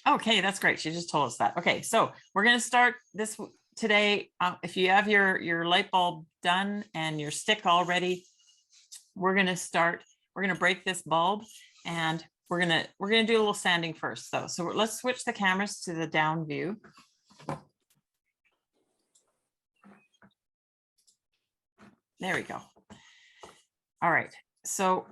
Okay, that's great. She just told us that. Okay, so we're going to start this today. If you have your light bulb done and your stick all ready, we're going to start. We're going to break this bulb, and we're going to do a little sanding first, though. So let's switch the cameras to the down view. There we go. All right. So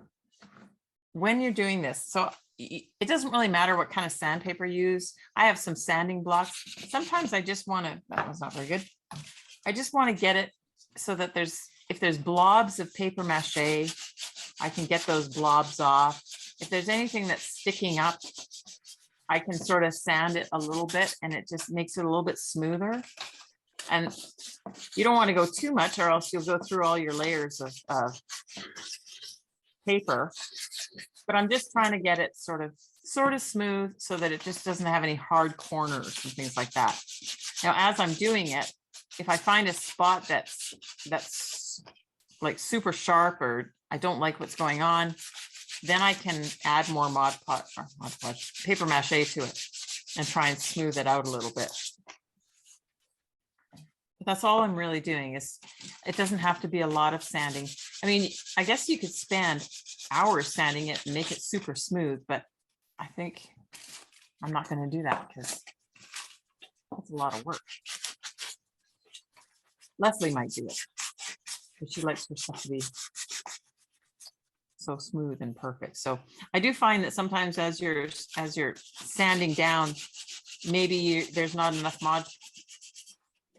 when you're doing this, so it doesn't really matter what kind of sandpaper you use. I have some sanding blocks. Sometimes I just want to, that was not very good. I just want to get it so that if there's blobs of paper mache, I can get those blobs off. If there's anything that's sticking up, I can sort of sand it a little bit, and it just makes it a little bit smoother. And you don't want to go too much, or else you'll go through all your layers of paper. But I'm just trying to get it sort of smooth so that it just doesn't have any hard corners and things like that. Now, as I'm doing it, if I find a spot that's like super sharp, or I don't like what's going on, then I can add more paper mache to it and try and smooth it out a little bit. But that's all I'm really doing. Is it doesn't have to be a lot of sanding. I mean, I guess you could spend hours sanding it and make it super smooth, but I think I'm not going to do that because that's a lot of work. Leslie might do it, but she likes her stuff to be so smooth and perfect. So I do find that sometimes as you're sanding down, maybe there's not enough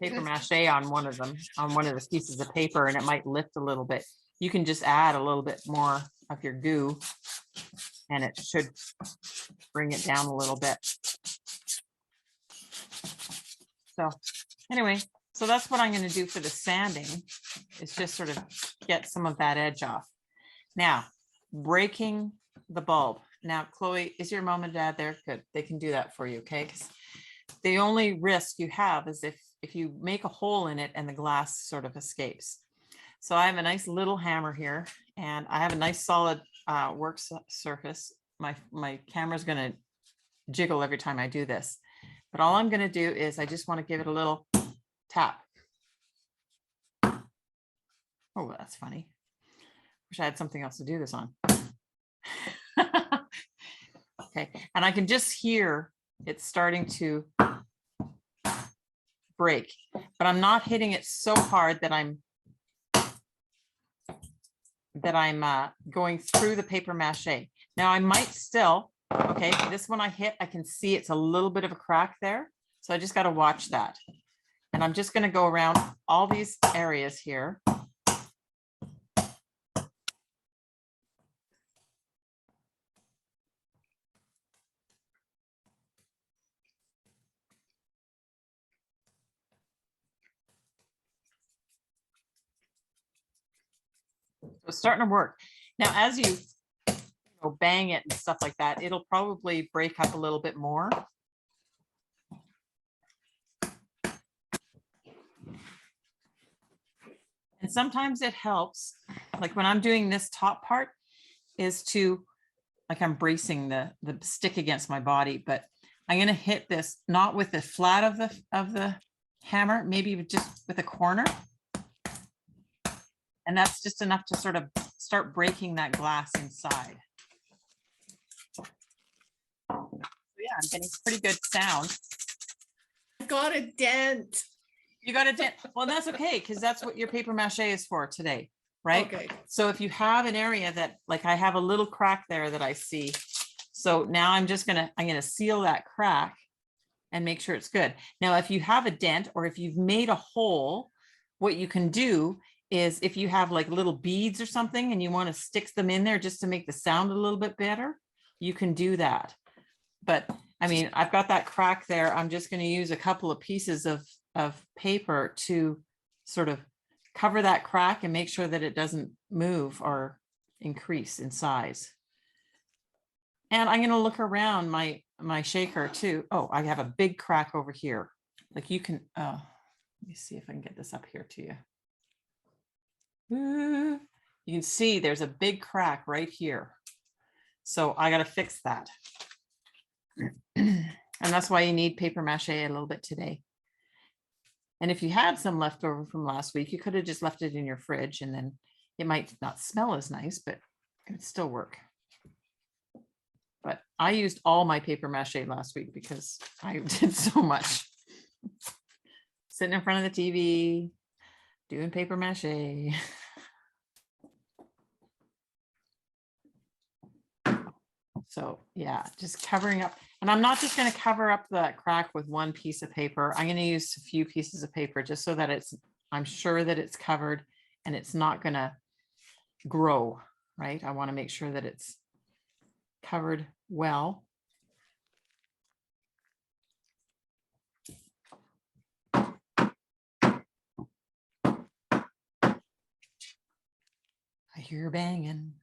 paper mache on one of them, on one of the pieces of paper, and it might lift a little bit. You can just add a little bit more of your goo, and it should bring it down a little bit. So anyway, so that's what I'm going to do for the sanding, is just sort of get some of that edge off. Now, breaking the bulb. Now, Chloe, is your mom and dad there? Good. They can do that for you, okay? Because the only risk you have is if you make a hole in it and the glass sort of escapes. So I have a nice little hammer here, and I have a nice solid work surface. My camera's going to jiggle every time I do this, but all I'm going to do is I just want to give it a little tap. Oh, that's funny. Wish I had something else to do this on. Okay, and I can just hear it starting to break, but I'm not hitting it so hard that I'm going through the paper mache. Now I might still, okay, this one I hit, I can see it's a little bit of a crack there. So I just got to watch that. And I'm just going to go around all these areas here. So it's starting to work. Now, as you bang it and stuff like that, it'll probably break up a little bit more. And sometimes it helps, like when I'm doing this top part, is to, like I'm bracing the stick against my body, but I'm going to hit this not with the flat of the hammer, maybe just with a corner. And that's just enough to sort of start breaking that glass inside. So yeah, I'm getting pretty good sound. I got a dent. You got a dent. Well, that's okay, because that's what your paper mache is for today, right? Okay. So if you have an area that, like I have a little crack there that I see. So now I'm gonna seal that crack and make sure it's good. Now, if you have a dent or if you've made a hole, what you can do is if you have like little beads or something and you want to stick them in there just to make the sound a little bit better, you can do that. But I mean, I've got that crack there. I'm just going to use a couple of pieces of paper to sort of cover that crack and make sure that it doesn't move or increase in size. And I'm going to look around my shaker too. Oh, I have a big crack over here. Like you can, let me see if I can get this up here to you. You can see there's a big crack right here. So I got to fix that. And And that's why you need paper mache a little bit today. And if you had some left over from last week, you could have just left it in your fridge and then it might not smell as nice, but it would still work. But I used all my paper mache last week because I did so much. Sitting in front of the TV, doing paper mache. So yeah, just covering up. And I'm not just going to cover up that crack with one piece of paper. I'm going to use a few pieces of paper just so that I'm sure that it's covered and it's not going to grow, right? I want to make sure that it's covered well. I hear banging.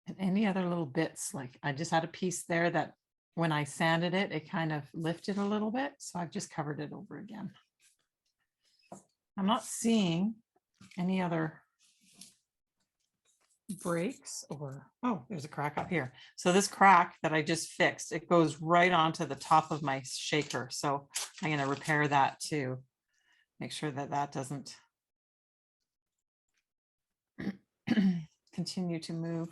And any other little bits, like I just had a piece there that when I sanded it, it kind of lifted a little bit. So I've just covered it over again. I'm not seeing any other breaks or, oh, there's a crack up here. So this crack that I just fixed, it goes right onto the top of my shaker. So I'm going to repair that too. Make sure that that doesn't continue to move.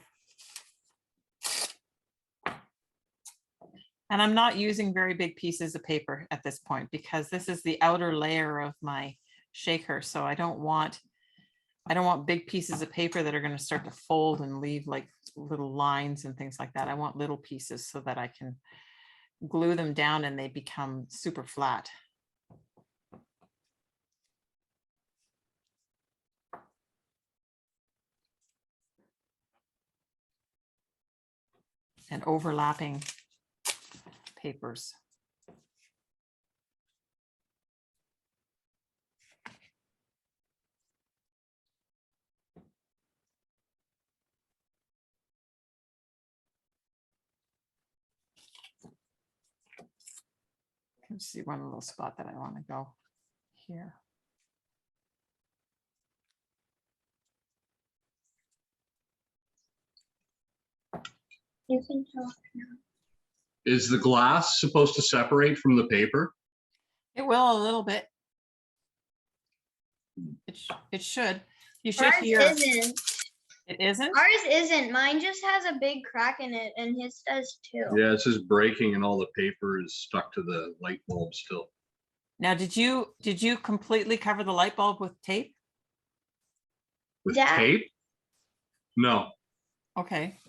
And I'm not using very big pieces of paper at this point because this is the outer layer of my shaker. So I don't want big pieces of paper that are going to start to fold and leave like little lines and things like that. I want little pieces so that I can glue them down and they become super flat. And overlapping papers. Let's see one little spot that I want to go here. You can talk now. Is the glass supposed to separate from the paper? It will a little bit. It should. You should Ours hear. isn't. It isn't? Ours isn't. Mine just has a big crack in it, and his does too. Yeah, it's just breaking and all the paper is stuck to the light bulb still. Now, did you completely cover the light bulb with tape? With That- tape? No. Okay.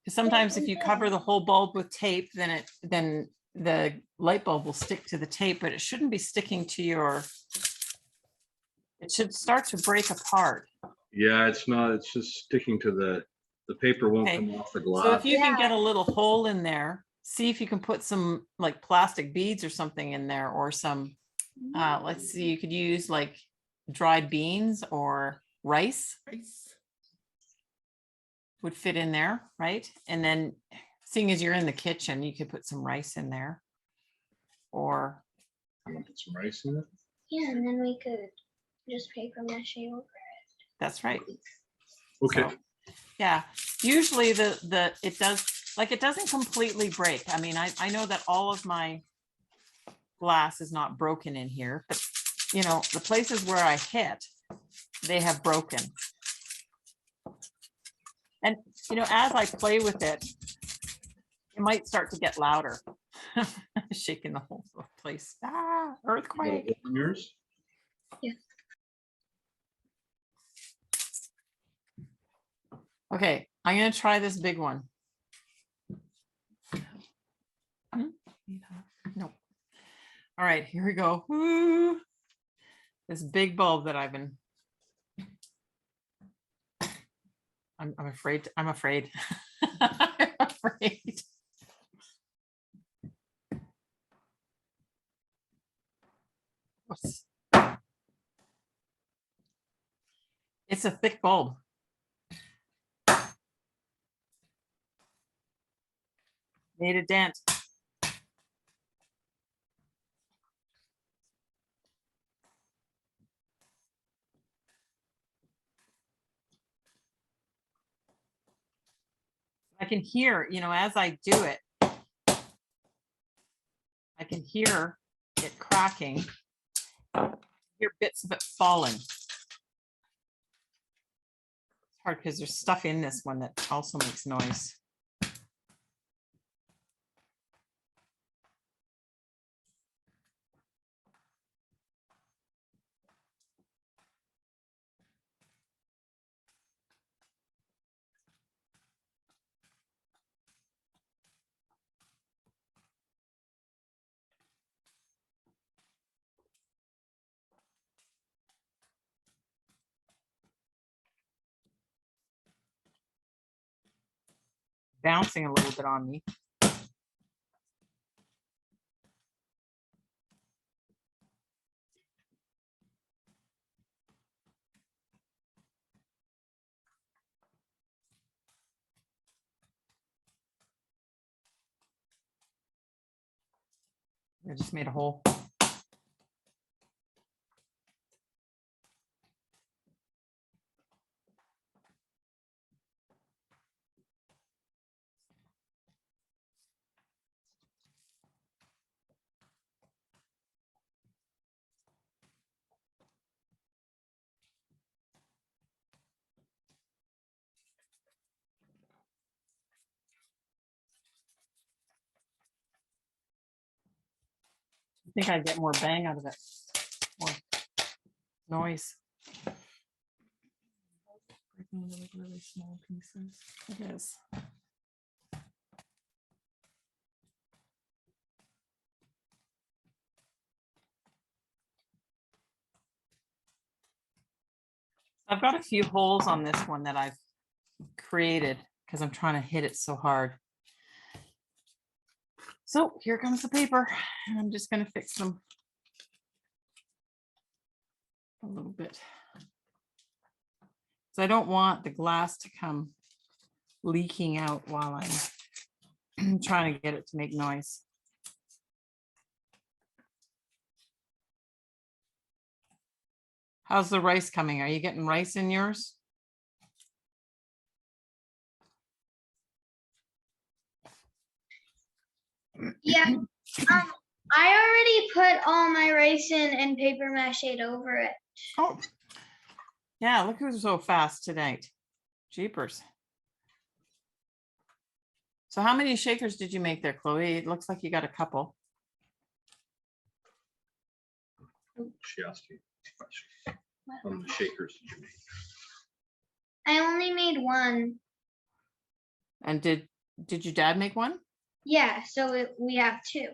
'Cause sometimes if you cover the whole bulb with tape, then the light bulb will stick to the tape, but it shouldn't be sticking to your, it should start to break apart. Yeah, it's not. It's just sticking to the paper won't Okay. come off the So glass. if you can get Yeah. a little hole in there, see if you can put some like plastic beads or something in there or some, let's see, you could use like dried beans or rice Rice. would fit in there, right? And then seeing as you're in the kitchen, you could put some rice in there. Or, I'm gonna put some rice in it. Yeah, and then we could just paper mache over. that's right. Okay. So, yeah, usually it does, like it doesn't completely break. I mean, I know that all of my glass is not broken in here, but you know, the places where I hit, they have broken. And, you know, as I play with it, it might start to get louder. Shaking the whole place. Ah, earthquake. Open yours. Okay, I'm gonna try this big one. No. All right, here we go. Woo. This big bulb that I've been. I'm afraid. I'm afraid. I'm afraid. Whoops. It's a thick bulb. Made a dent. can hear, you know, as I do it, I can hear it cracking, hear bits of it falling. It's hard because there's stuff in this one that also makes noise. Bouncing a little bit on me. I just made a hole. I think I get more bang out of it, more noise. Breaking really, really small pieces. It is. I've got a few holes on this one that I've created because I'm trying to hit it so hard. So here comes the paper, and I'm just going to fix them a little bit. So I don't want the glass to come leaking out while I'm trying to get it to make noise. How's the rice coming? Are you getting rice in yours? Yeah. I already put all my rice in and paper mache over it. Oh, yeah, look who's so fast tonight. Jeepers. So how many shakers did you make there, Chloe? It looks like you got a couple. She asked you a question. How many shakers did you make? I only made one. And did your dad make one? Yeah, so we have two.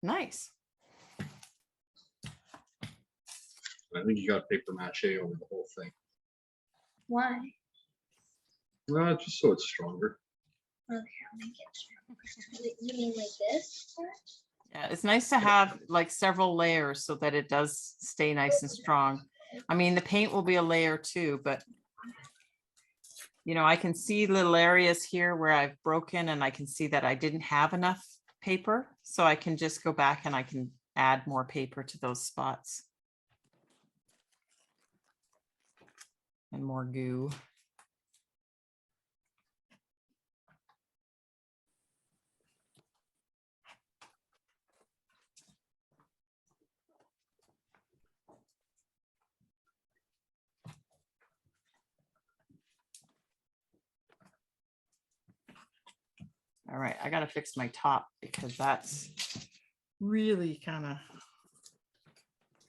Nice. I think you got paper mache over the whole thing. Why? Well, just so it's stronger. Okay, I'll make it stronger. You mean like this? Yeah, it's nice to have like several layers so that it does stay nice and strong. I mean, the paint will be a layer too, but you know, I can see little areas here where I've broken, and I can see that I didn't have enough paper. So I can just go back and I can add more paper to those spots. And more goo. All right, I gotta fix my top because that's really kind of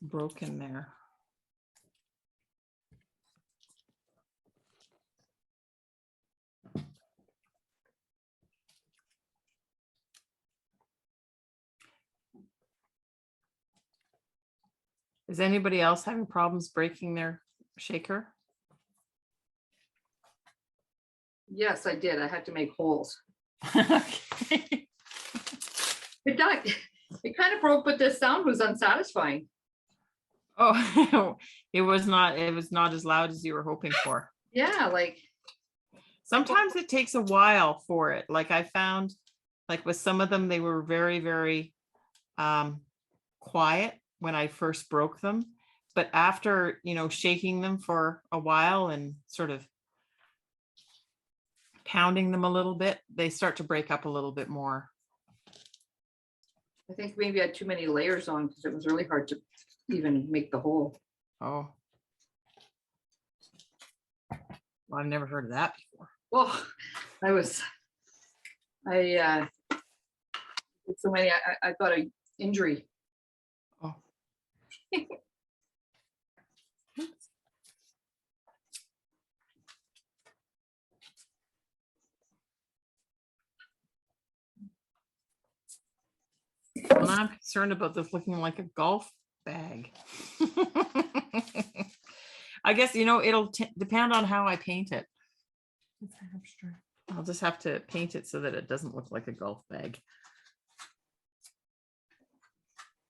broken there. Is anybody else having problems breaking their shaker? Yes, I did. I had to make holes. Okay. It kind of broke, but the sound was unsatisfying. Oh, it was not as loud as you were hoping for. Yeah, like Sometimes it takes a while for it. Like I found, like with some of them, they were very, very quiet when I first broke them. But after, you know, shaking them for a while and sort of pounding them a little bit, they start to break up a little bit more. I think maybe I had too many layers on because it was really hard to even make the hole. Oh. Well, I've never heard of that before. Well, I did so many, I got an injury. Oh. Well, I'm concerned about this looking like a golf bag. I guess, it'll depend on how I paint it. I'll just have to paint it so that it doesn't look like a golf bag.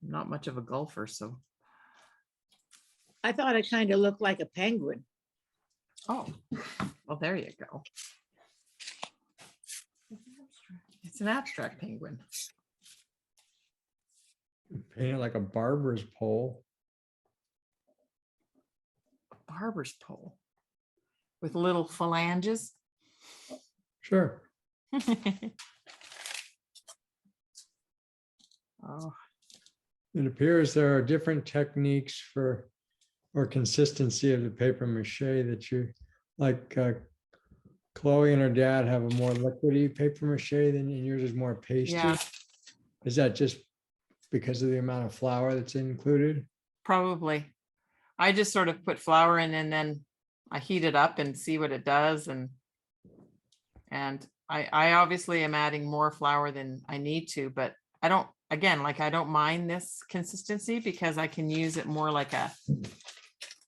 I'm not much of a golfer, so. I thought it kind of looked like a penguin. Oh, well, there you go. It's an abstract penguin. Paint it like a barber's pole. A barber's pole with little phalanges. Sure. Oh, It appears there are different techniques for, or consistency of the paper mache that you, like Chloe and her dad have a more liquidy paper mache than, and yours is more pasty. yeah, Is that just because of the amount of flour that's included? probably. I just sort of put flour in and then I heat it up and see what it does. And I obviously am adding more flour than I need to, but I don't, again, like I don't mind this consistency because I can use it more like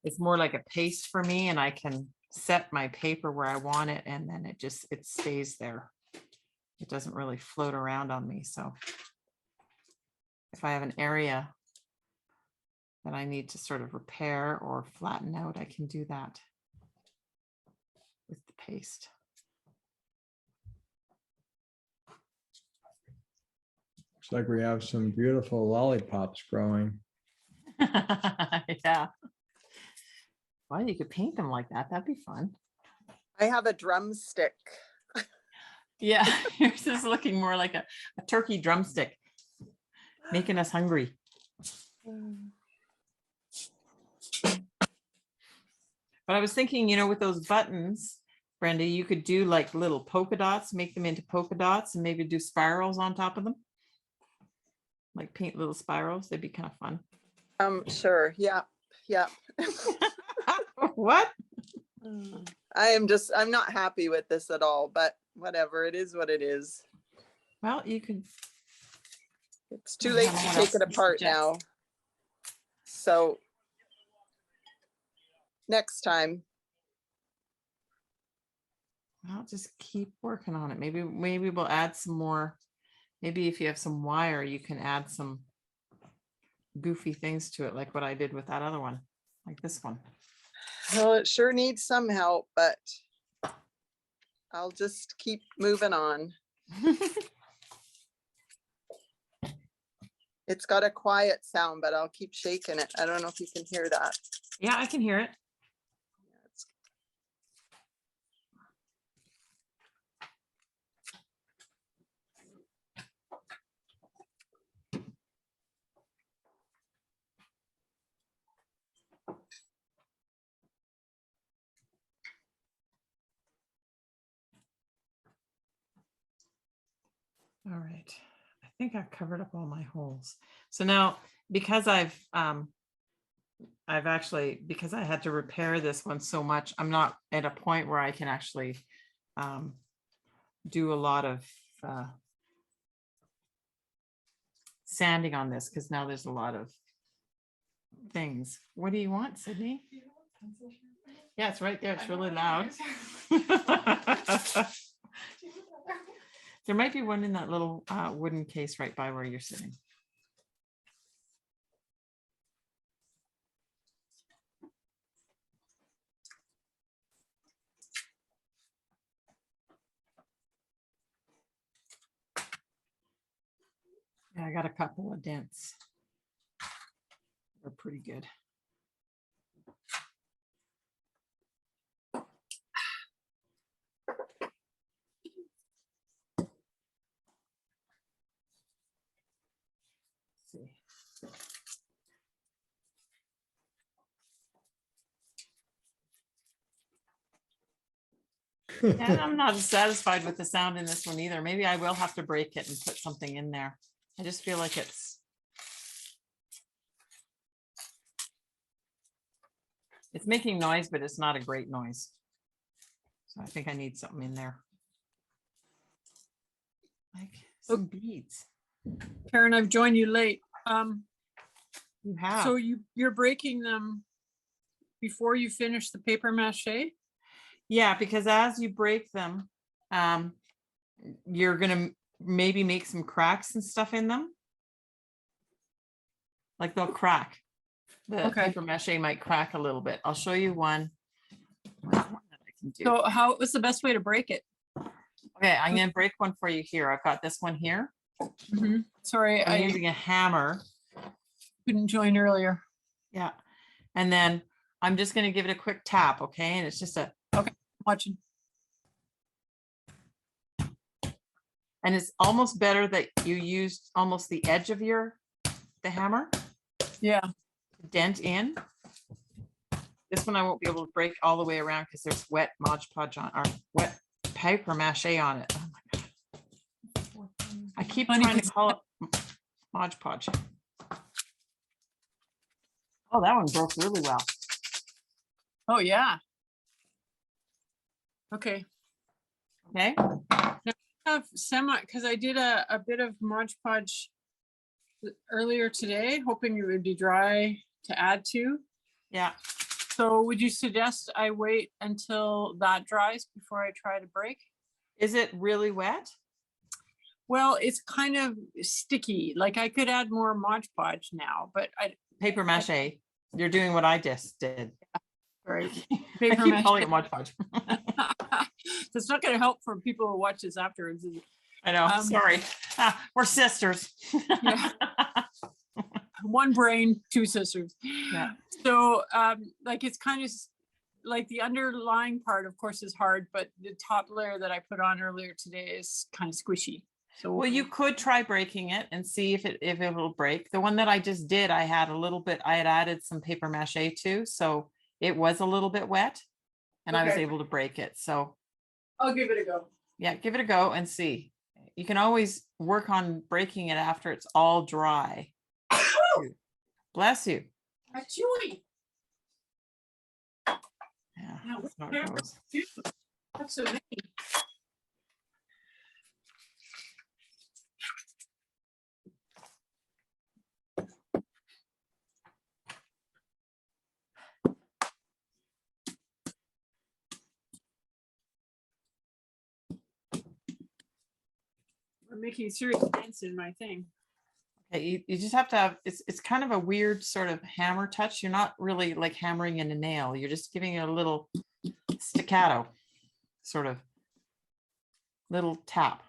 it's more like a paste for me, and I can set my paper where I want it, and then it stays there. It doesn't really float around on me. So if I have an area that I need to sort of repair or flatten out, I can do that with the paste. Looks like we have some beautiful lollipops growing. Yeah. Well, you could paint them like that. That'd be fun. I have a drumstick. Yeah, yours is looking more like a turkey drumstick, making us hungry. But I was thinking, with those buttons, Brenda, you could do like little polka dots, make them into polka dots, and maybe do spirals on top of them. Like paint little spirals. They'd be kind of fun. Sure. Yeah. Yeah. What? I'm not happy with this at all, but whatever. It is what it is. Well, you could. It's too late to take it apart now. So next time. I'll just keep working on it. Maybe we'll add some more. Maybe if you have some wire, you can add some goofy things to it, like what I did with that other one, like this one. Well, it sure needs some help, but I'll just keep moving on. It's got a quiet sound, but I'll keep shaking it. I don't know if you can hear that. Yeah, I can hear it. All right, I think I've covered up all my holes. So now, because I've actually, because I had to repair this one so much, I'm not at a point where I can actually do a lot of sanding on this, because now there's a lot of things. What do you want, Sydney? Yeah, it's right there. It's really loud. There might be one in that little wooden case right by where you're sitting. Yeah, I got a couple of dents. They're pretty good. see. And I'm not satisfied with the sound in this one either. Maybe I will have to break it and put something in there. I just feel like it's making noise, but it's not a great noise. So I think I need something in there. Like some beads. Karen, I've joined you late. You have. So you're breaking them before you finish the paper mache? Yeah, because as you break them, you're gonna maybe make some cracks and stuff in them. Like they'll crack. The Okay. paper mache might crack a little bit. I'll show you one. That I can do. So what's the best way to break it? Okay, I'm gonna break one for you here. I've got this one here. Sorry, I'm I using a hammer. couldn't join earlier. Yeah. And then I'm just gonna give it a quick tap, okay? And it's just Watching. and it's almost better that you used almost the edge of the hammer, Yeah. dent in. This one I won't be able to break all the way around because there's wet Mod Podge on, or wet paper mache on it. Oh my God. I keep Funny trying to 'cause- call it Mod Podge. Oh, that one broke really well. Oh, yeah. Okay. Okay. Have because I did a bit of Mod Podge earlier today, hoping it would be dry to add to. Yeah. So would you suggest I wait until that dries before I try to break? Is it really wet? Well, it's kind of sticky. Like I could add more Mod Podge now, but Paper mache. You're doing what I just did. sorry, I paper keep mache. calling it Mod Podge. It's not going to help for people who watch this afterwards. Is it? I know. Sorry. We're sisters. Yeah. One brain, two sisters. Yeah. So like it's kind of like the underlying part, of course, is hard, but the top layer that I put on earlier today is kind of squishy. So Well, you could try breaking it and see if it will break. The one that I just did, I had a little bit, I had added some paper mache too, so it was a little bit wet and I was Okay. able to break it. So I'll give it a go. yeah, give it a go and see. You can always work on breaking it after it's all dry. Bless you. That's chewy. Yeah, Yeah, that's how it goes. That's so neat. I'm making serious dents in my thing. Okay, you just have to have, it's kind of a weird sort of hammer touch. You're not really like hammering in a nail. You're just giving it a little staccato, sort of little tap,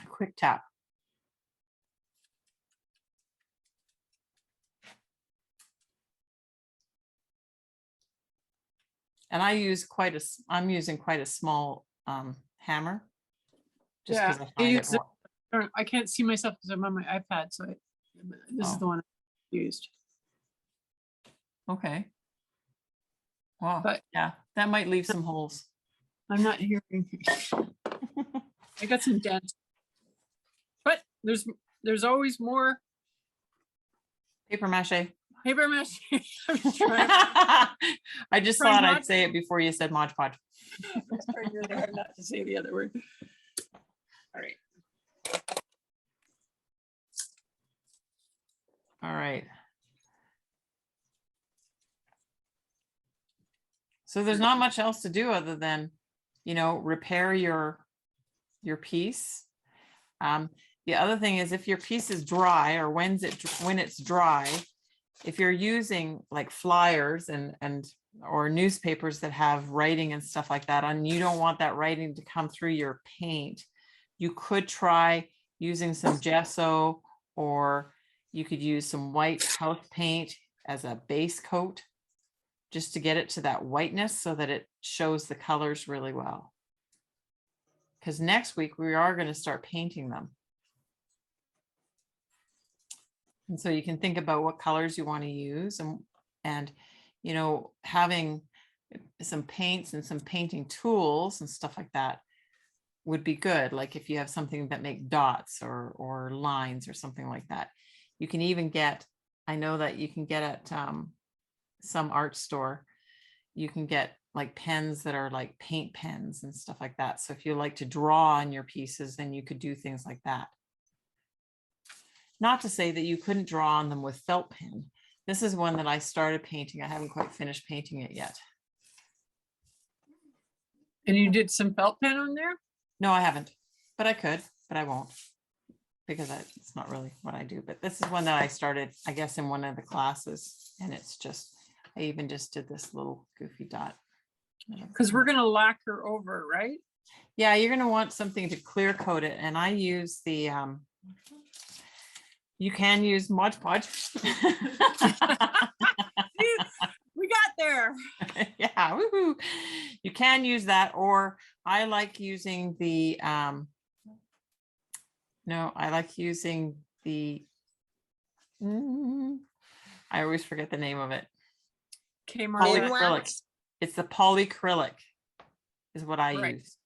a quick tap. And I'm using quite a small hammer. Just Yeah, because I find it more. I can't see myself because I'm on my iPad, so this is Oh. the one I used. Okay. Wow, But- yeah, that might leave some holes. I'm not hearing. I got some dents. But there's always more Paper mache. paper mache. I'm trying I just Try thought not- I'd say it before you said Mod Podge. really hard not to say the other word. All right. All right. So there's not much else to do other than, repair your piece. The other thing is if your piece is dry or when it's dry, if you're using like flyers or newspapers that have writing and stuff like that, and you don't want that writing to come through your paint, you could try using some gesso, or you could use some white house paint as a base coat just to get it to that whiteness so that it shows the colors really well. Because next week we are going to start painting them. And so you can think about what colors you want to use and, you know, having some paints and some painting tools and stuff like that would be good. Like if you have something that make dots or lines or something like that. You can even get, I know that you can get at some art store, you can get like pens that are like paint pens and stuff like that. So if you like to draw on your pieces, then you could do things like that. Not to say that you couldn't draw on them with felt pen. This is one that I started painting. I haven't quite finished painting it yet. And you did some felt pen on there? No, I haven't, but I could, but I won't because it's not really what I do. But this is one that I started, I guess, in one of the classes. And it's just, I even just did this little goofy dot. Because we're gonna lacquer over, right? Yeah, you're gonna want something to clear coat it. And I use the, you can use Mod Podge. We got there. Yeah, woohoo. You can use that, or I like using the, no, I like using the, I always forget the name of it. Okay, Min Marlene, Polyacrylic. wax? It's the polyacrylic is what I Right. use.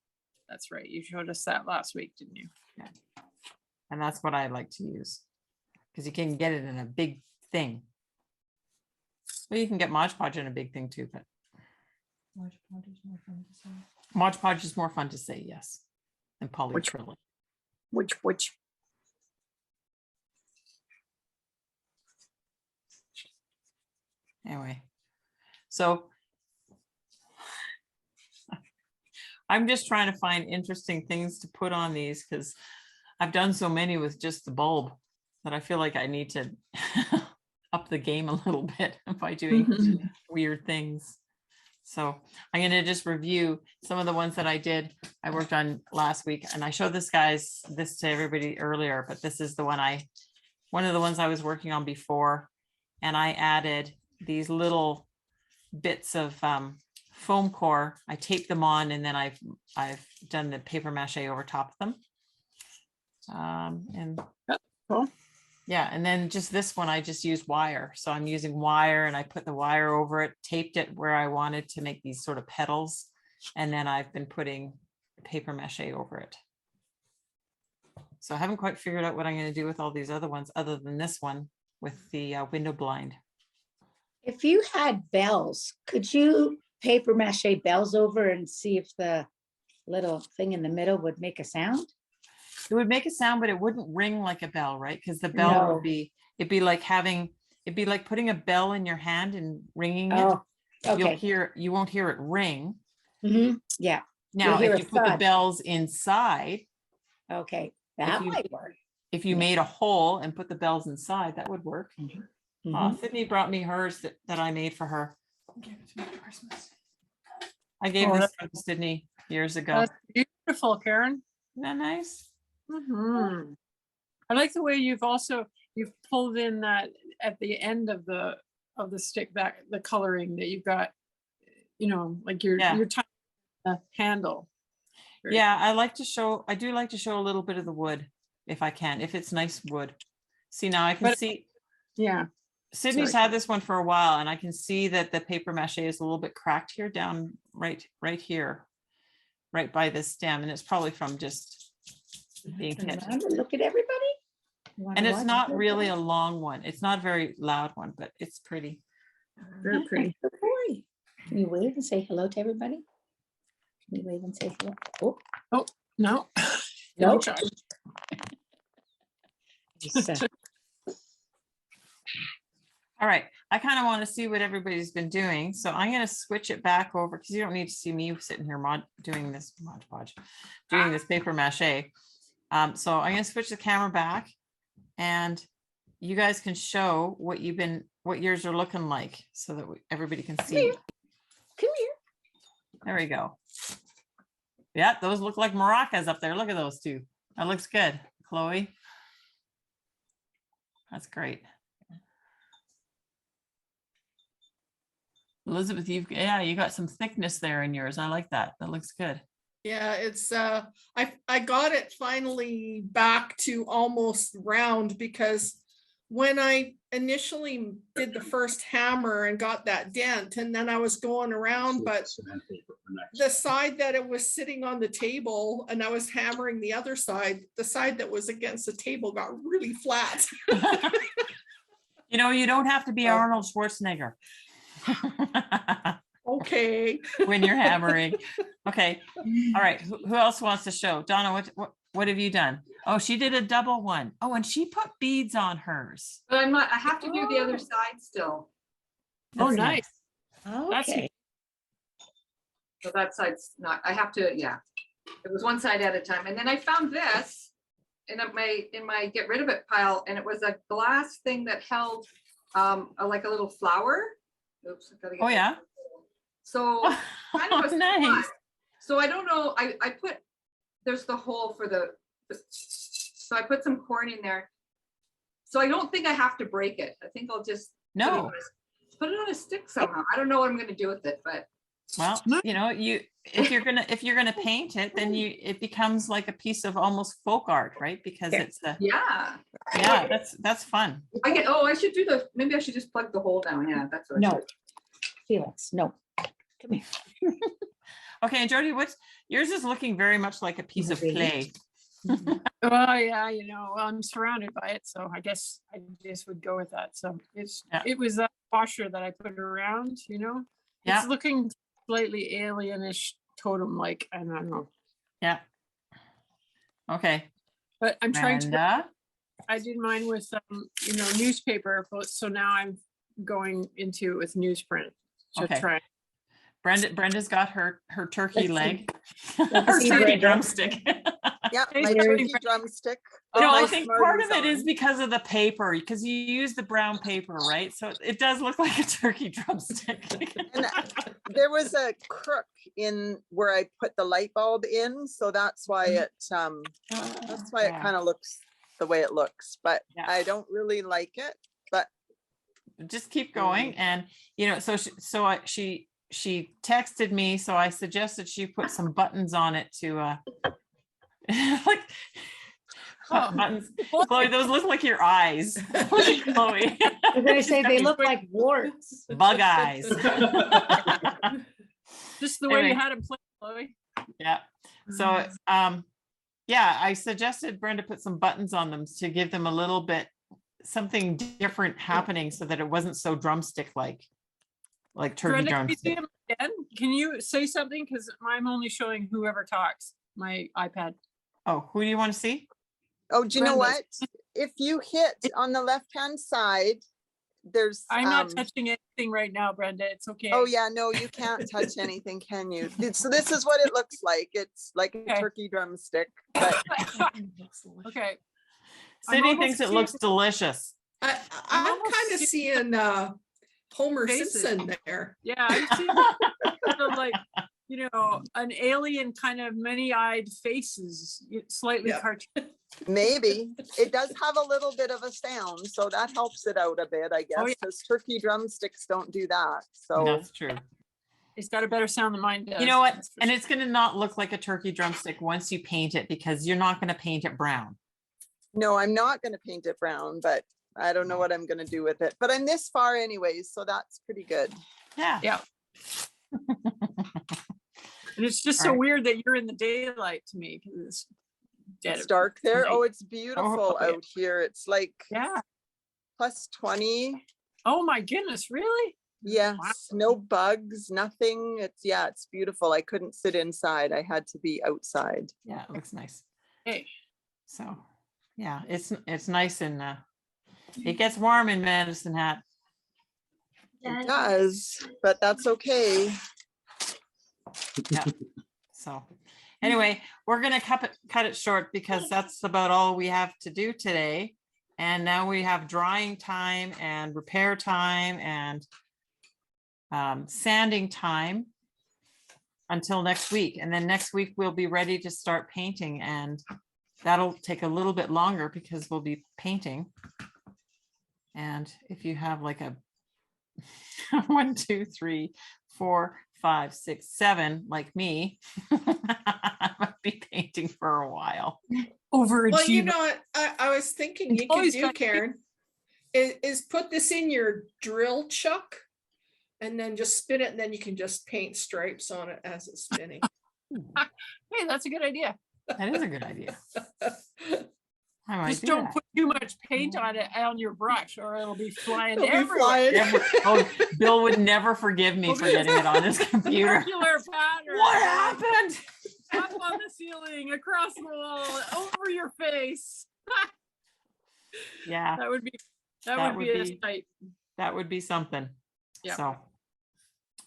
that's right. You showed us that last week, didn't you? And that's what I like to use because you can get it in a big thing. Well, you can get Mod Podge in a big thing too, but Mod Podge is more fun to say. Mod Podge is more fun to say, yes, than polyacrylic. Which? Anyway, so I'm just trying to find interesting things to put on these because I've done so many with just the bulb that I feel like I need to up the game a little bit by doing weird things. So I'm going to just review some of the ones that I worked on last week. And I showed this to everybody earlier, but this is one of the ones I was working on before. And I added these little bits of foam core. I taped them on and then I've done the paper mache over top of them. And Cool. yeah, and then just this one, I just used wire. So I'm using wire and I put the wire over it, taped it where I wanted to make these sort of petals. And then I've been putting paper mache over it. So I haven't quite figured out what I'm going to do with all these other ones, other than this one with the window blind. If you had bells, could you paper mache bells over and see if the little thing in the middle would make a sound? It would make a sound, but it wouldn't ring like a bell, right? Because the bell would No. it'd be like putting a bell in your hand and ringing it. Oh, okay. You won't hear it ring. Yeah, Now, hear if a you put the thud. bells inside, okay, that you- might work. if you Yeah. made a hole and put the bells inside, that would work. Mhm. Sydney brought me hers that I made for her. Gave it to me for Christmas. I gave Oh, this to Sydney years ago. That's beautiful, Karen. Isn't that nice? Mhm. I like the way you've pulled in that at the end of the stick, that the coloring that you've got, like you're Yeah. tying the handle. Very Yeah, I do like to show a little bit of the wood if I can, if it's nice wood. See, now I can But- see Yeah. Sydney's sorry. had this one for a while and I can see that the paper mache is a little bit cracked here down right here, right by this stem. And it's probably from just being Turn hit. around and look at everybody. You wanna And it's watch not it? really a long one. It's not a very loud one, but it's pretty. Very pretty. Good boy. Can you wave and say hello to everybody? Can you wave and say hello? Oh, No. no. Josh. Just, All right, I kind of want to see what everybody's been doing. So I'm going to switch it back over because you don't need to see me sitting here doing this paper mache. So I'm going to switch the camera back and you guys can show what yours are looking like so that everybody can see. come here. There we go. Yeah, those look like maracas up there. Look at those two. That looks good. Chloe. That's great. Elizabeth, you got some thickness there in yours. I like that. That looks good. Yeah, it's I got it finally back to almost round because when I initially did the first hammer and got that dent, and then I was going around, but Cement paper for next. the side that it was sitting on the table and I was hammering the other side, the side that was against the table got really flat. You know, you don't have to be Oh. Arnold Schwarzenegger Okay. when you're hammering. Okay, all right. Who else wants to show? Donna, what have you done? Oh, she did a double one. Oh, and she put beads on hers. But I'm not, I have to do the Oh. other side still. Oh, That's nice. That's Okay. So that side's not, I have to, yeah. It was one side at a time. And then I found this in my get rid of it pile, and it was a glass thing that held like a little flower. Oops. I gotta get Oh, that. yeah. So kind of a Nice. spot. So I don't know, I put, there's the hole for so I put some corn in there. So I don't think I have to break it. I think I'll just No. put it on a stick somehow. I don't know what I'm gonna do with it, but Well, you know, if you're gonna paint it, then it becomes like a piece of almost folk art, right? Because Yeah. it's the, yeah. yeah, that's fun. I should do maybe I should just plug the hole down. Yeah, that's what I No. should. Felix, no. Come here. Okay, and Jody, yours is looking very much like a piece of Really? clay. Mhm. Well, yeah, you know, I'm surrounded by it, so I guess I just would go with that. So Yeah. it was a washer that I put around, you know. Yeah. It's looking slightly alienish, totem-like, I don't know. Yeah. Okay, But I'm trying to, Brenda. I did mine with, you know, newspaper, but so now I'm going into it with newsprint to Okay. try. Brenda's got her turkey Let's see. leg. Let's Her see, turkey Brenda. drumstick. Yep, Hey, my Mary. turkey drumstick. You know, all I my think part of it Smarties is on. because of the paper, because you use the brown paper, right? So it does look like a turkey drumstick. And there was a crook in where I put the light bulb in, so that's why it Yeah. kind of looks the way it looks, but Yeah. I don't really like it, but Just keep going, and you know, she texted me, so I suggested she put some buttons on it to like buttons. Chloe, those look like your eyes. Chloe, I was gonna say, they She's look like warts. bug eyes. Just the way you Anyway. had it play, Chloe. Yeah. So, yeah, I suggested Brenda put some buttons on them to give them a little bit, something different happening so that it wasn't so drumstick like turkey Brenda, can you see drumstick. him again? Can you say something? Because I'm only showing whoever talks, my iPad. Oh, who do you want to see? oh, do you know Brenda's. what? If you hit on the left-hand side, there's I'm not touching anything right now, Brenda. It's okay. oh yeah, no, you can't touch anything, can you? So this is what it looks like. It's like a Okay. turkey drumstick, but Okay. Sydney almost thinks it looks delicious. I'm almost kind of seeing Homer Faces. Simpson there. Yeah, I see kind of like, you know, an alien kind of many-eyed faces, slightly Yeah. cartoon. maybe it does have a little bit of a sound, so that helps it out a bit, I guess, Oh, yeah. because turkey drumsticks don't do that. So That's true. It's got a better sound than mine does. You know what? that's for And sure. it's going to not look like a turkey drumstick once you paint it, because you're not going to paint it brown. no, I'm not going to paint it brown, but I don't know what I'm going to do with it. But I'm this far anyways, so that's pretty good. Yeah. Yeah. And it's just so Alright. weird that you're in the daylight to me because it's dead. It's dark there. night. Oh, it's beautiful okay. out here. It's like Yeah. plus 20. Oh my goodness, really? Yes, Wow. no bugs, nothing. It's beautiful. I couldn't sit inside. I had to be outside. Yeah, it looks nice. Hey, So, yeah, it's nice, and it gets warm in Medicine Hat. It does, but that's okay. Yeah. So, anyway, we're gonna cut it short because that's about all we have to do today. And now we have drying time and repair time and sanding time until next week. And then next week we'll be ready to start painting, and that'll take a little bit longer because we'll be painting. And if you have like a 1, 2, 3, 4, 5, 6, 7, like me, I might be painting for a while. Well, you overachiever. know, what I was thinking And you could Chloe's do, got- Karen, is put this in your drill chuck and then just spin it, and then you can just paint stripes on it as it's spinning. Hey, that's a good idea. That is a good idea. I might Just do don't that. put too much paint on it on your brush or it'll be flying It'll be everywhere. flying. Oh, Bill would never forgive me for getting it on his computer. Circular pattern. What happened? Up on the ceiling, across the wall, over your face. Yeah, That would be That would a be- sight. that would be something. Yep. So,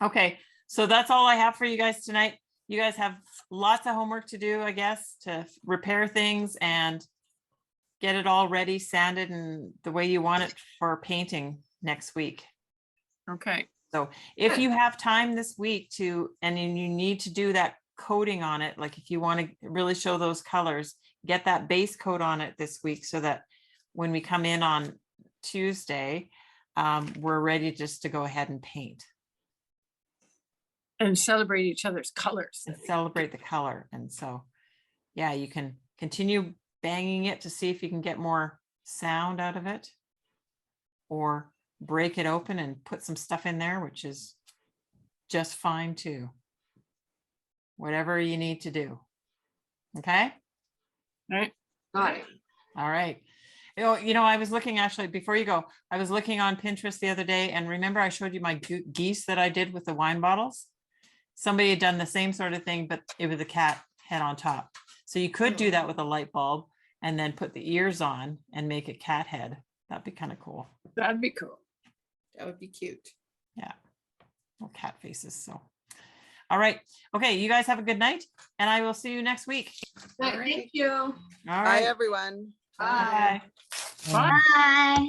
okay, so that's all I have for you guys tonight. You guys have lots of homework to do, I guess, to repair things and get it all ready, sanded and the way you want it for painting next week. Okay. So if you have time this week to, and then you need to do that coating on it, like if you want to really show those colors, get that base coat on it this week so that when we come in on Tuesday, we're ready just to go ahead and paint And celebrate each other's colors. and celebrate the color. And so, yeah, you can continue banging it to see if you can get more sound out of it, or break it open and put some stuff in there, which is just fine too. Whatever you need to do. Okay. Right. Got it. All right. I was looking, actually, before you go, I was looking on Pinterest the other day, and remember I showed you my geese that I did with the wine bottles? Somebody had done the same sort of thing, but it was a cat head on top. So you could do that with a light bulb and then put the ears on and make a cat head. That'd be kind of cool. That'd be cool. That would be cute. Yeah. Little cat faces. So, all right. Okay. You guys have a good night, and I will see you next week. Thank you. All Bye, right. everyone. Bye. Bye. Bye. Bye.